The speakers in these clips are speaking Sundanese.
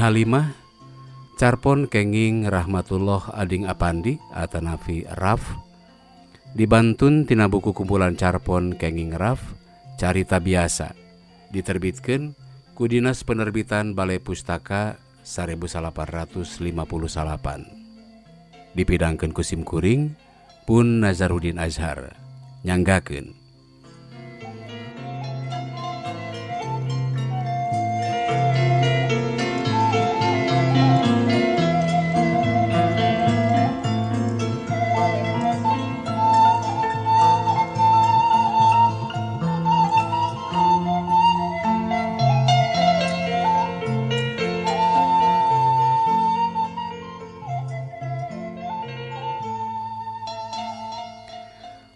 Halimah carpon kenging rahmatullah ading apandi atanafi Raf dibantun tina buku kumpulan carpon kenging Raf carita biasa diterbitkeun ku Dinas Penerbitan Balai Pustaka 1858 dipidangkeun ku Sim Kuring pun Nazaruddin Azhar nyanggakeun.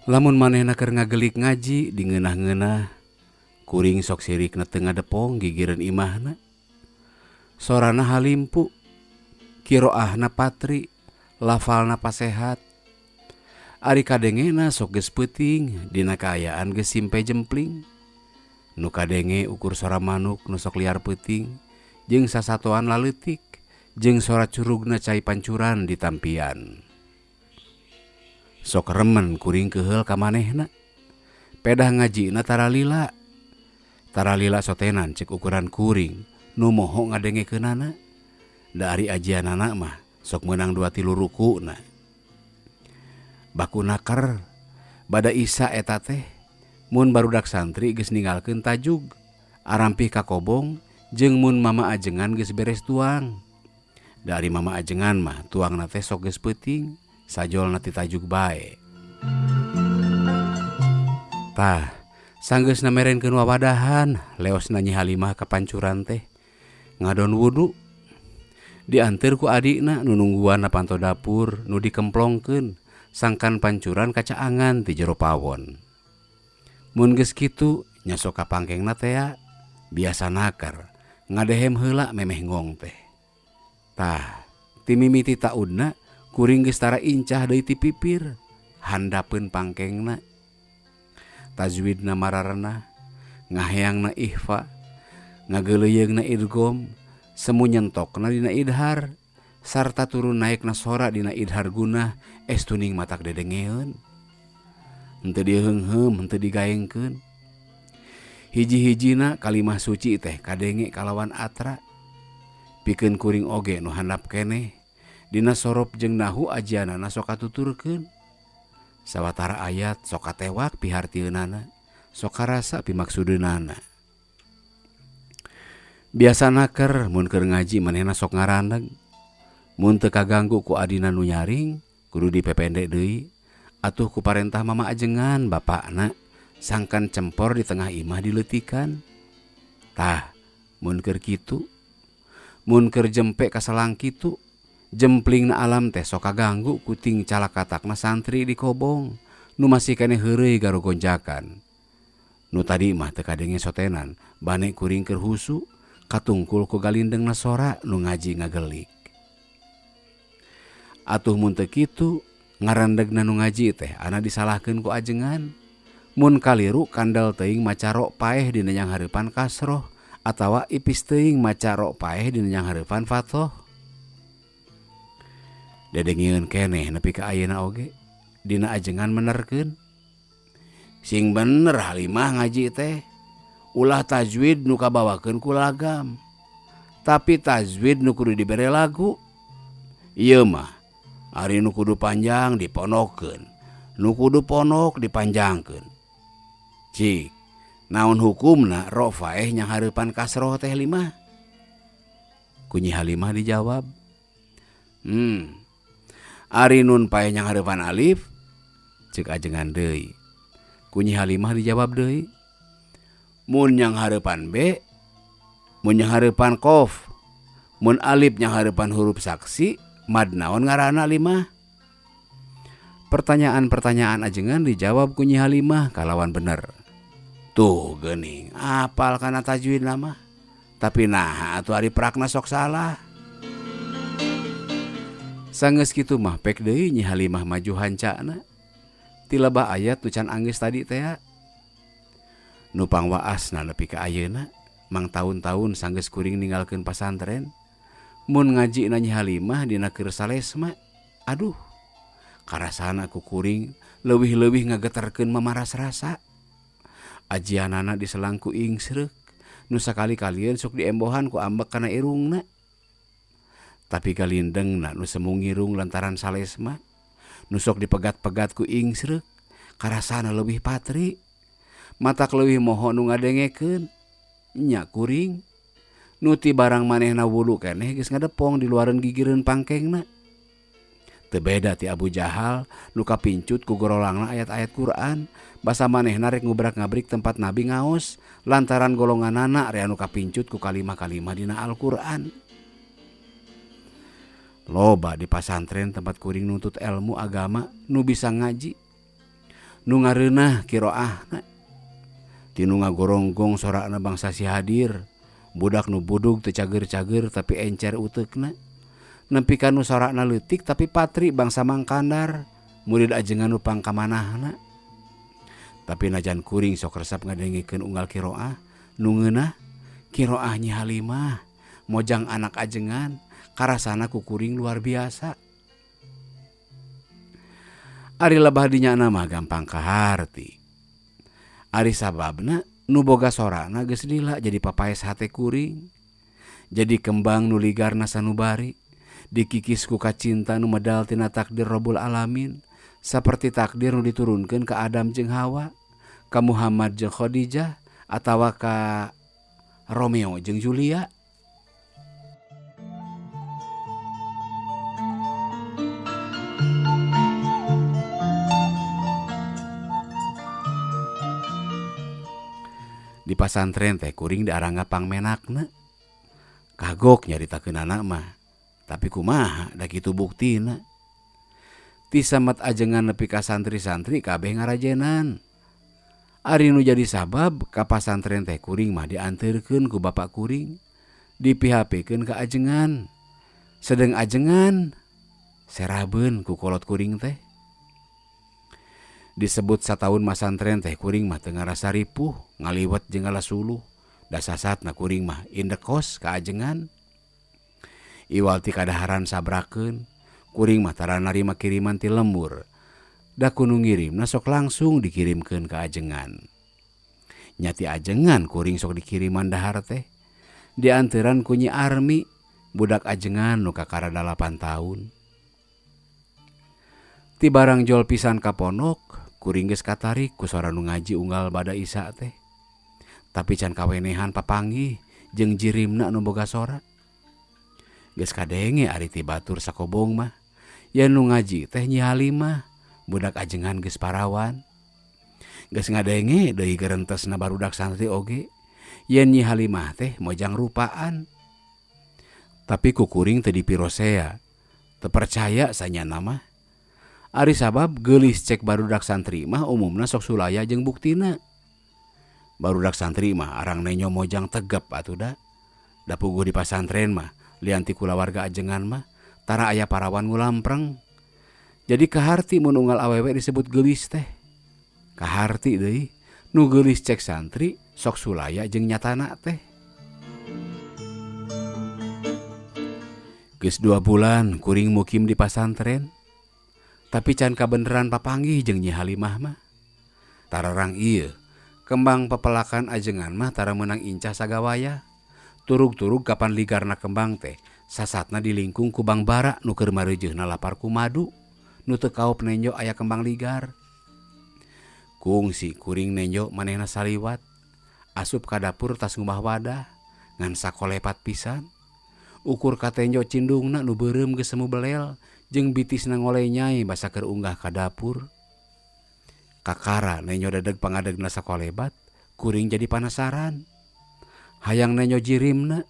Lamun manehna keur ngagelik ngaji di ngeunah-ngeunah kuring sok sirikna teu ngadepong gigireun imahna. Sorana halimpu, kiroahna patri, lafalna pasehat. Ari kadengena sok geus peuting dina kaayaan geus simpe jempling. Nu kadenge ukur sora manuk nu sok liar peuting jeung sasatoan laleutik jeung sora curugna cai pancuran di tampian. Sok remen kuring keheul ka manehna. Pedah ngajina taralila. Taralila sotenan cek ukuran kuring nu moho ngadengekeunana. Da ari ajianana mah sok meunang 2-3 rukuna. Baku nakar bada Isa eta teh mun barudak santri geus ninggalkeun tajug arampih ka kobong jeung mun mama ajengan geus beres tuang. Da ari mama ajengan mah tuangna teh sok geus peuting. Sajolna ti tajuk bae. Tah, sanggeusna merenkeun wawadahan, leosna Nyi Halimah ka pancuran teh ngadon wudu. Dianteur ku adikna nu nungguan panto dapur nu dikemplongkeun sangkan pancuran kacaangan ti jero pawon. Mun geus kitu nya sok ka pangkengna teh biasa nakar ngadehem heula memeh ngong teh. Tah, ti mimiti taudna kuring geus tara incah deui ti pipir handapeun pangkengna. Tajwidna mararna, ngaheangna ihfa, ngageuleuyeungna idgham, semu nyentokna dina idhar, sarta turun naikna sora dina idhar gunah estuning matak dedengeun. Henteu diheungheum, henteu digaengkeun. Hiji-hijina kalimah suci teh kadenge kalawan atra. Pikeun kuring oge nu handap keneh dina sorop jeung nahu ajianana sok katuturkeun. Sawatara ayat sok katewak pihartieunana, sok karasa pimaksudeunana. Biasana keur mun keur ngaji manehna sok ngarandeg. Mun teu kaganggu ku adina nu nyaring, kudu dipepende deui atuh ku parentah mama ajengan bapakna sangkan cempor di tengah imah dileutikan. Tah, mun keur kitu, mun keur jempe ka salang kitu, jemplingna alam teh sok kaganggu kuting calakatakna santri di kobong nu masih keneh heureuy garo gonjakan. Nu tadi mah teu kadenge sotenan bane kuring keur husu katungkul ku galindengna sora nu ngaji ngagelik. Atuh mun teu kitu ngarandegna nu ngaji teh ana disalahkeun ku ajengan. Mun kaliru kandal teuing maca ro paeh dina yang hareupan kasroh atawa ipis teuing maca ro paeh dina yang hareupan fathoh. Dedengieun keneh nepi ka ayeuna oge dina ajengan menerkeun. Sing bener Halimah ngaji teh ulah tajwid nu kabawakeun ku lagam. Tapi tajwid nu kudu dibere lagu. Ieu mah ari nu kudu panjang diponokkeun, nu kudu ponok dipanjangkeun. Cik, naon hukumna ro faeh nya hareupan kasroh teh Limah? Ku Nyi Halimah dijawab, ari nun paeh yang hareupan alif, ceuk ajengan deui. Ku Nyi Halimah dijawab deui, mun yang hareupan B, mun yang hareupan qaf, mun alif yang hareupan huruf saksi, mad naon ngaranna Limah? Pertanyaan-pertanyaan ajengan dijawab ku Nyi Halimah kalawan bener. Tuh geuning, apal kana tajwid mah. Tapi nah atuh ari prakna sok salah. Sanggeus kitu mah pek deui Nyi Halimah maju hancana. Ti lebah ayat nu can anggeus tadi teh. Nu pangwaasna nepi ka ayeuna, mang taun-taun sanggeus kuring ninggalkeun pasantren, Mun ngaji na Nyi Halimah dina keur salesma, aduh, karasana ku kuring leuwih-leuwih ngageterkeun mamaras rasa. Ajianana diselang ku ingsreuk, nu sakali-kalieun sok diembohan ku ambek kana irungna. Tapi galindengna nu semu ngirung lantaran salesma, nu sok dipegat-pegat ku ingsreuk, karasana leuwih patri. Matak leuwih moho nu ngadengekeun, nya kuring. Nuti barang manehna wulu keneh geus ngadepong di luareun gigireun pangkengna. Teu beda ti Abu Jahal nu kapincut ku gorolangna ayat-ayat Quran, basa manehna rek ngubrak-ngabrik tempat Nabi ngaos lantaran golonganana rea nu kapincut ku kalimah-kalimah dina Al-Qur'an. Loba di pasantren tempat kuring nuntut ilmu agama nu bisa ngaji, nu ngareunah qiraahna, tinu ngagoronggong sorana bangsa si hadir. Budak nu budug teu cager-cager tapi encer uteukna, nempi ka nu sorakna leutik tapi patri bangsa mangkandar, murid ajengan nu pangkamanahna. Tapi najan kuring sok resep ngadengikeun unggal qiraah, nu ngeunah qiraah Nyi Halimah mojang anak ajengan, karasana ku kuring luar biasa. Ari lebah dinyana mah gampang kaharti. Ari sababna nu boga sorana geus lila jadi papaes hate kuring, jadi kembang nu ligarna sanubari, dikikis ku kacinta nu medal tina takdir Rabbul Alamin, saperti takdir nu diturunkeun ka Adam jeung Hawa, ka Muhammad jeung Khadijah, atawa ka Romeo jeung Julia. Di pasantren teh kuring diarangga pangmenakna. Kagok nyaritakeun anak mah, tapi kumaha da kitu buktina. Ti samet ajengan nepi ka santri-santri kabeh ngarajenan. Ari nu jadi sabab ka pasantren teh kuring mah dianteurkeun ku bapak kuring, dipihapekeun ka ajengan. Sedeng ajengan serabeun ku kolot kuring teh. Disebut sataun masantren teh kuring mah teu ngarasa ripuh, ngaliwet jeung ngalasuluh. Da sasatna kuring mah indekos ka ajengan. Iwal ti kadaharan sabrakeun, kuring mah tara narima kiriman ti lembur. Da kudu ngirimna sok langsung dikirimkeun ka ajengan. Nya ti ajengan kuring sok dikiriman dahar teh. Dianteuran ku Nyi Armi, budak ajengan nu kakara 8 taun. Ti barang jol pisan ka pondok, kuring geus katarik ku sora nu ngaji unggal bada Isa teh. Tapi can kawenehan papanggih jeung jirimna nu boga sora. Geus kadenge ari ti batur sakobong mah, yen nu ngaji teh Nyi Halimah, budak ajengan geus parawan. Geus ngadenge deui gerentesna barudak santri oge, yen Nyi Halimah teh mojang rupaan. Tapi ku kuring teu dipirosea, teu percaya sanyana mah. Ari sabab geulis cek barudak santri mah umumna sok sulaya jeung buktina. Barudak santri mah arang nenyo mojang tegep atuh da. Da puguh di pasantren mah lian ti kulawarga ajengan mah tara aya parawan ngulampreng. Jadi kaharti mun unggal awewe disebut geulis teh. Kaharti deui nu geulis cek santri sok sulaya jeung nyatana teh. Geus 2 bulan kuring mukim di pasantren. Tapi can kabeneran papanggih jeung Nyi Halimah mah. Tararang ieu, kembang pepelakan ajengan mah tara meunang incah sagawaya. Turug-turug kapan ligarna kembang teh, sasatna dilingkung ku bang bara nu keur mareujeuhna lapar ku madu, nu teu kaop nenjo aya kembang ligar. Kungsi kuring nenjo manehna saliwat, asup ka dapur tas ngubah wadah, ngan sakolepat pisan. Ukur katenjo cindungna nu beureum geus semu belel, jeung bitisna ngoleh nyai basa keur unggah ka dapur. Kakara nenyo dadeg pangadegna sakolebat, kuring jadi panasaran. Hayang nenyo jirimna.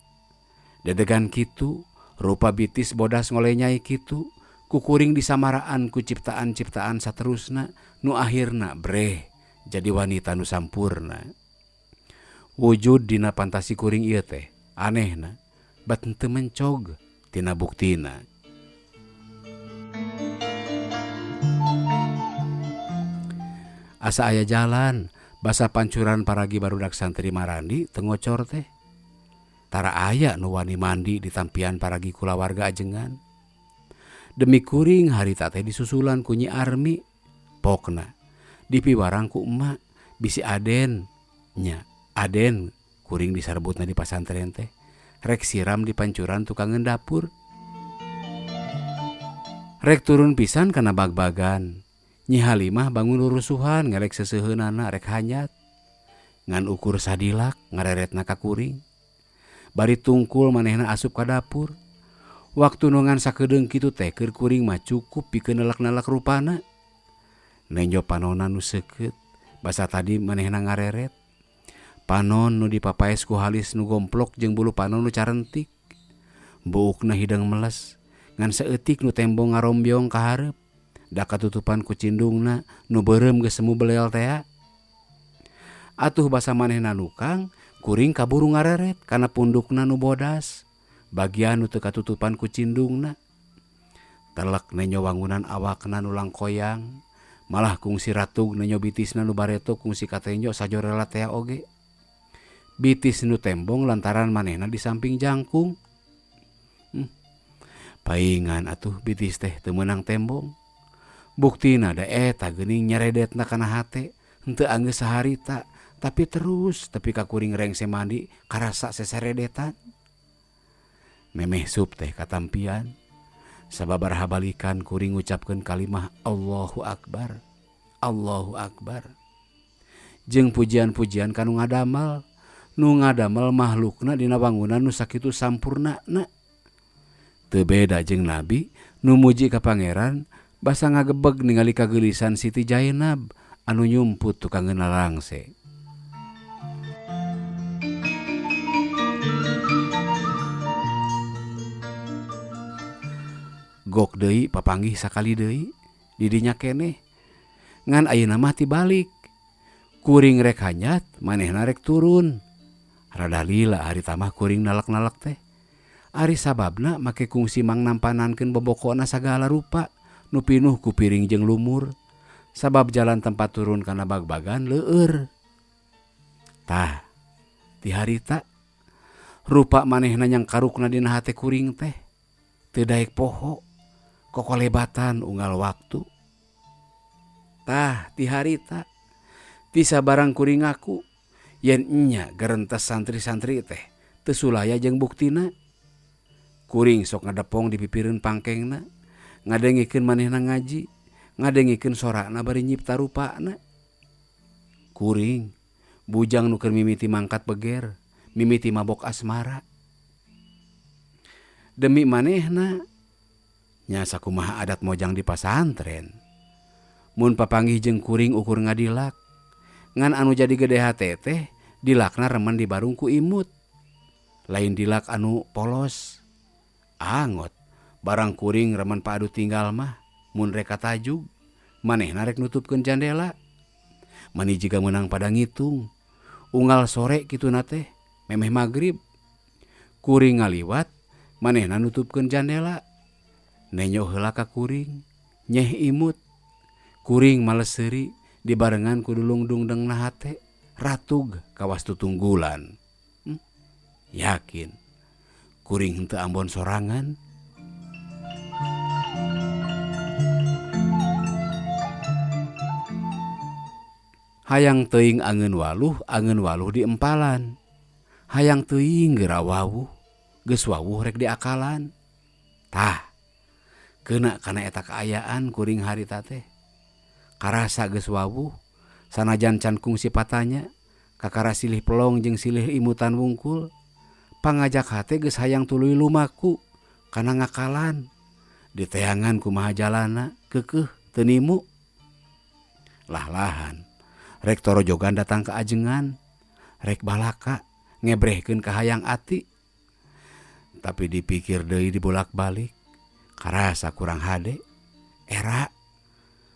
Dadegan kitu, rupa bitis bodas ngoleh nyai kitu, ku kuring disamaraan ku ciptaan-ciptaan saterusna, nu akhirna breh jadi wanita nu sampurna. Wujud dina fantasi kuring ieu teh anehna, bat henteu mencog tina buktina. Asa aya jalan, basa pancuran paragi barudak santri marandi teu ngocor teh. tara aya nu wani mandi di tampian paragi kulawarga ajengan. Demi kuring harita teh disusulan ku Nyi Armi. Pokna dipiwarang ku emak bisi Aden nya. Aden kuring disarbutna di pasantren teh rek siram di pancuran tukangan dapur. Rek turun pisan kana bag-bagan. Nyi Halimah bangun rurusuhan ngelek seseuheunana rek hanyat. Ngan ukur sadilak ngareretna ka kuring. Bari tungkul manehna asup ka dapur. Waktu nongan sakedeung kitu teh keur kuring mah cukup pikeun nelak-nelak rupana. Nenjo panonna nu seukeut basa tadi manehna ngareret. Panon nu dipapaes ku halis nu gomplok jeung bulu panon nu carentik. Buukna hidang meles ngan saeutik nu tembong ngarombyong ka hareup. Da katutupan ku cindungna nu beureum geus semu belel tea. Atuh basa manehna nukang, kuring kaburu ngareret kana pundukna nu bodas. Bagian nu teu katutupan ku cindungna. Telek nenyo wangunan awakna nu langkoyang. Malah kungsi ratug nenyo bitisna nu bareto kungsi katenjo sajorela tea oge. Bitis nu tembong lantaran manehna di samping jangkung. Paingan atuh bitis teh teu meunang tembong. Buktina da eta geuning nyeredetna kana hate. Henteu anggeus saharita tapi terus tepi ka kuring rengse mandi karasa seseredetan. Memeh sup teh katampian. Sababaraha balikan kuring ngucapkeun kalimah Allahu Akbar. Allahu Akbar. Jeung pujian-pujian kanu ngadamel. Nu ngadamel makhlukna dina wangunan nu sakitu sampurnana. Teu beda jeung Nabi nu muji ka Pangeran basa ngagebeg ningali kageulisan Siti Jainab anu nyumput tukangeun larangse. Gok deui papanggih sakali deui di dinya keneh. Ngan ayeuna mah tibalik. Kuring rek hanyat, manehna rek turun. Rada lila harita mah kuring nalak-nalak teh. Ari sababna make kungsi mang nampanankeun bobokona sagala rupa nu pinuh ku piring jeung lumur. Sabab jalan tempat turun kana bag-bagan leueur. Tah, ti harita rupa manehna nyang karukna dina hate kuring teh teu daek poho. Kokolebatan unggal waktu. Tah ti harita ti sabarang kuring ngaku yen enya garentes santri-santri teh teu sulaya jeung buktina. Kuring sok ngadepong di pipireun pangkengna, ngadengikeun manehna ngaji, ngadengikeun sorana bari nyipta rupana. Kuring bujang nu keur mimiti mangkat beger, mimiti mabok asmara. Demi manehna nya sakumaha adat mojang di pasantren. Mun papanggih jeung kuring ukur ngadilak. Ngan anu jadi gede hate teh dilakna remen dibarung ku imut. Lain dilak anu polos. Angot barang kuring remen paadu tinggal mah mun rek katajug manehna rek nutupkeun jandela. Mani jiga meunang pada ngitung. Unggal sore kituna teh memeh magrib. Kuring ngaliwat manehna nutupkeun jandela. Nenyo heula ka kuring, nyeh imut. Kuring males seuri dibarengan ku dulung-dungdengna hate, ratug kawas tutunggulan. Yakin, kuring henteu ambon sorangan. Hayang teuing angeun waluh di empalan. Hayang teuing geura wawuh, geus wawuh rek diakalan. Tah, keuna kana eta kaayaan kuring harita teh. Karasa geus wawuh, sanajan can kungsi patanya, kakara silih pelong jeung silih imutan wungkul. Pangajak hate geus hayang tuluy lumaku kana ngakalan. Diteangan kumaha jalana, keukeuh teu nimu. Lah-lahan, rek torojogan datang ka ajengan, rek balaka ngebrehkeun ka hayang ati. Tapi dipikir deui dibolak-balik. Karasa kurang hade. Era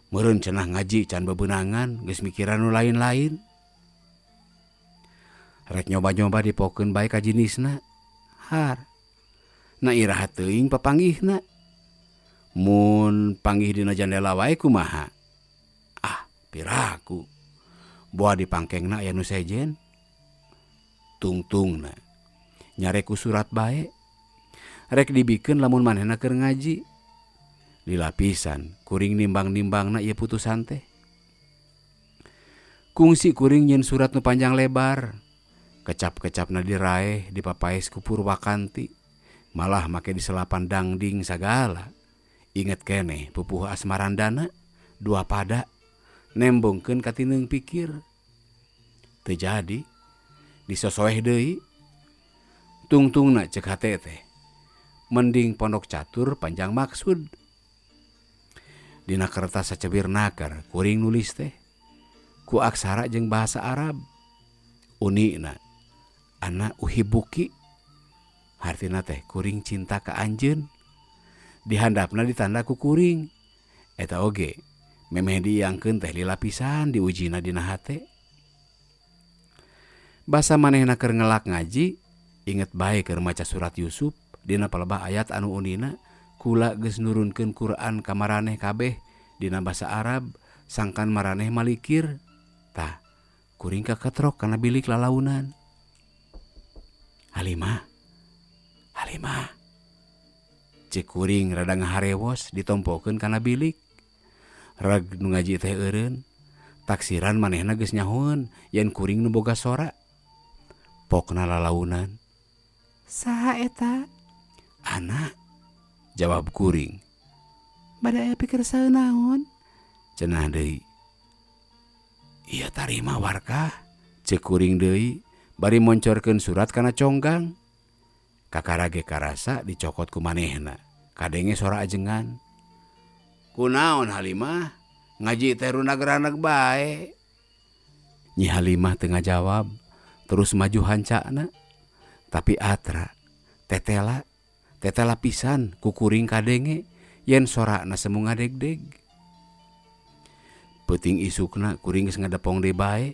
meureun cenah ngaji can bebeunangan geus mikiran nu lain-lain. Rek nyoba-nyoba dipokeun bae ka jinisna. Har. Na iraha teuing papanggihna. Mun panggih dina jandela wae kumaha? Ah, piraku. Boa di pangkengna aya nu sejen. Tungtungna. nyareku surat bae rek dibikeun lamun manehna keur ngaji. Lila pisan kuring nimbang-nimbangna ieu putusan teh. Kungsi kuring nyeun surat nu panjang lebar. Kecap-kecapna diraeh dipapaes ku Purwakanti. Malah make diselapan dangding sagala. Inget keneh pupuh Asmarandana 2 pada nembongkeun ka tineung pikir. Teu jadi disosoeh deui. Tungtungna ceuk hate teh. Mending pondok catur panjang maksud. Dina kertas sacebir nakar kuring nulis teh ku aksara jeung bahasa Arab. Unikna ana uhibuki. Hartina teh kuring cinta ka anjeun. Di handapna ditanda ku kuring. Eta oge memeh diiangkeun teh lila pisan diujina dina hate. Basa manehna keur ngelak ngaji, inget bae keur maca surat Yusuf dina palebah ayat anu unina kula geus nurunkeun Quran ka maraneh kabeh dina basa Arab sangkan maraneh malikir. Tah, kuring kaketrok kana bilik lalaunan. Halimah, cek kuring rada ngaharewos ditompokeun kana bilik. Reg nu ngaji teh eureun, taksiran manehna geus nyahoeun yen kuring nu boga sora. Pokna lalaunan. Saha eta? Anak, jawab kuring. Bade aya pikir saeunaon? Cenah deui. Ieu tarima warkah, cek kuring deui bari moncorkeun surat kana conggang. Kakarage karasa dicokot ku manehna. Kadenge sora ajengan. Kunaon Halimah? Ngaji teh runag-ranag bae. Nyi Halimah teu ngajawab, terus maju hancana. Tapi atra, tetela pisan ku kuring kadenge yen sorana semu ngadegdeg. Peuting isukna kuring geus ngadepong deui bae.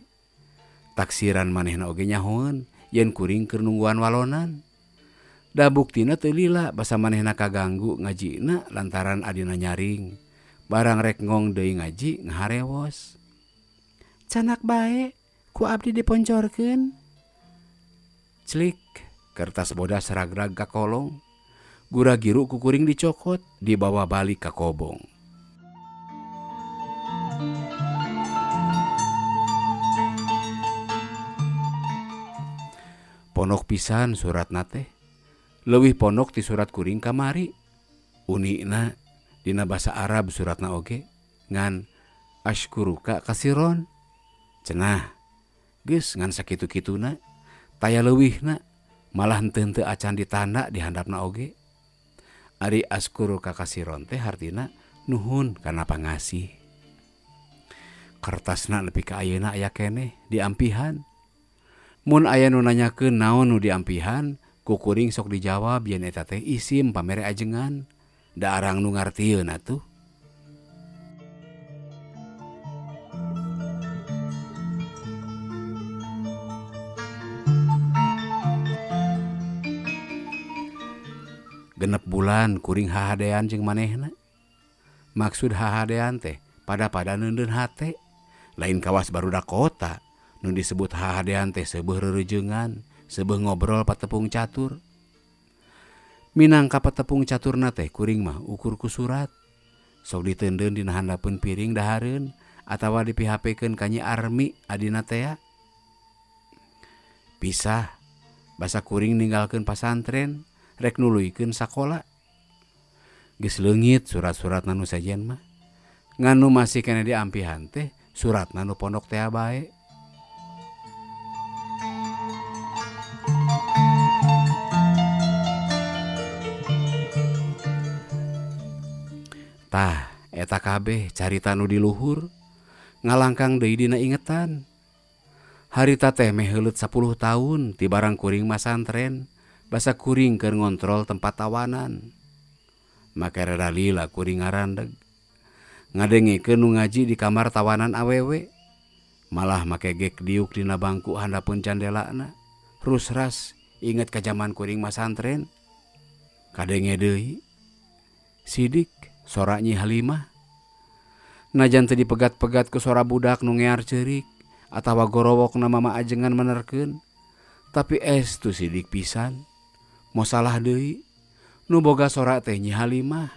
Taksiran manehna oge nyahoeun yen kuring keur nungguan walonan. Da buktina teu lila basa manehna kaganggu ngajina lantaran adina nyaring. Barang rek ngong deui ngaji ngaharewos. Canak bae ku abdi diponcorkeun. Clik, kertas bodas ragrag ka kolong. Gura-giru ku kuring dicokot dibawa balik ka kobong. Ponok pisan suratna teh. Leuwih ponok ti surat kuring kamari. Unikna dina basa Arab suratna oge ngan ashkuruka kasiron. Cenah, geus ngan sakitu-kituna taya leuwihna malah henteu-henteu acan ditanda di handapna oge. Ari ashkuruka kasiron teh hartina nuhun kana pangasih. Kertasna nepi ka ayeuna aya keneh diampihan. Mun aya nu nanyakeun naon nu diampihan, ku kuring sok dijawab yen eta teh isim pamere ajengan. Da arang nu ngartieun atuh. Genep bulan kuring hahadean jeung manehna. Maksud hahadean teh pada neundeun hate. Lain kawas barudak kota. Nu disebut hahadean teh seubeuh reureujeungan, seubeuh ngobrol patepung catur. Minangka patepung caturna teh kuring mah ukur ku surat. Sok diteundeun dina handapeun piring dahareun atawa dipihapekeun ka Nyi Armi adina teh. Pisah, basa kuring ninggalkeun pasantren, rek nuluykeun sakola. Geus leungit surat-suratna nu sajen mah. Nganu masih keneh diampihan teh suratna nu pondok teh bae. Tah, eta kabeh carita nu di luhur ngalangkang deui dina ingetan. Harita teh meh heuleut 10 taun ti barang kuring masantren, basa kuring keur ngontrol tempat tawanan. Make rada lila kuring ngarandeg. Ngadengekeun nu ngaji di kamar tawanan awewe. Malah make gek diuk dina bangku handapeun candelana. Rusras inget ka jaman kuring masantren. Kadenge deui. Sidik sora Nyi Halimah. Najan teu dipegat-pegat ku sora budak nu ngear ceurik atawa gorowokna mama ajengan menerkeun, tapi estu sidik pisan Mau salah deui, nu boga sora teh Nyi Halimah,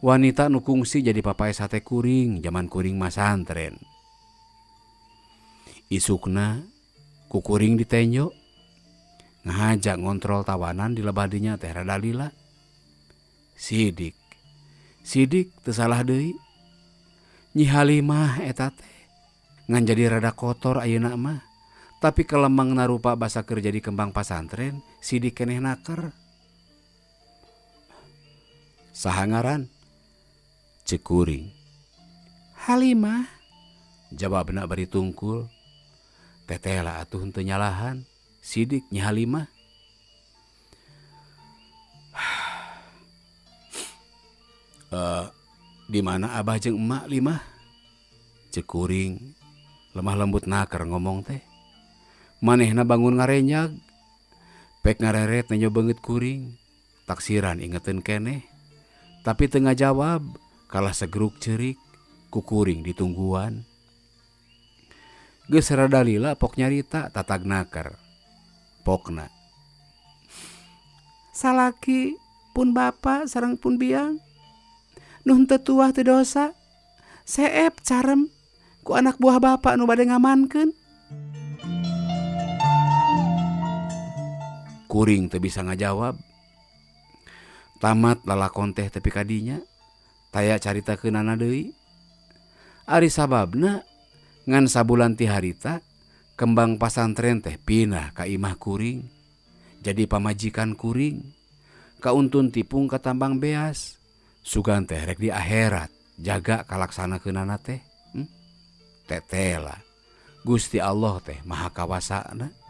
wanita nu kungsi jadi papae sate kuring zaman kuring masantren. Isukna ku kuring ditenjo, ngajak ngontrol tawanan di lebadinya teh rada lila. Sidik teu salah deui. Nyi Halimah eta teh ngan jadi rada kotor ayeuna mah, tapi kelemang narupa basa keur jadi kembang pasantren, sidik keneh naker. Saha ngaran? Ceuk kuring. Halimah, jawabna bari tungkul. Tetela atuh henteu nyalahan, sidik Nyi Halimah. Di mana abah jeung emak Limah? Ceuk kuring lemah lembut naker ngomong teh. Manehna bangun ngarenyag, pek ngareret nenyo beungeut kuring, taksiran ingeteun keneh, tapi teu ngajawab kalah segeruk ceurik ku kuring ditungguan. Geus rada lila pok nyarita tatag naker. Pokna, salaki pun bapa sareng pun biang, nu henteu tuah teu dosa, seep carem ku anak buah bapa nu bade ngamankeun. Kuring teu bisa ngajawab. Tamat lalakon teh tepi kadinya, taya caritakeunana deui. Ari sababna ngan sabulan ti harita kembang pasantren teh pindah ka imah kuring, jadi pamajikan kuring. Kauntun tipung ka tambang beas, sugan teh rek di akhirat jaga kalaksanakeunana teh. Tetela Gusti Allah teh maha kawasana.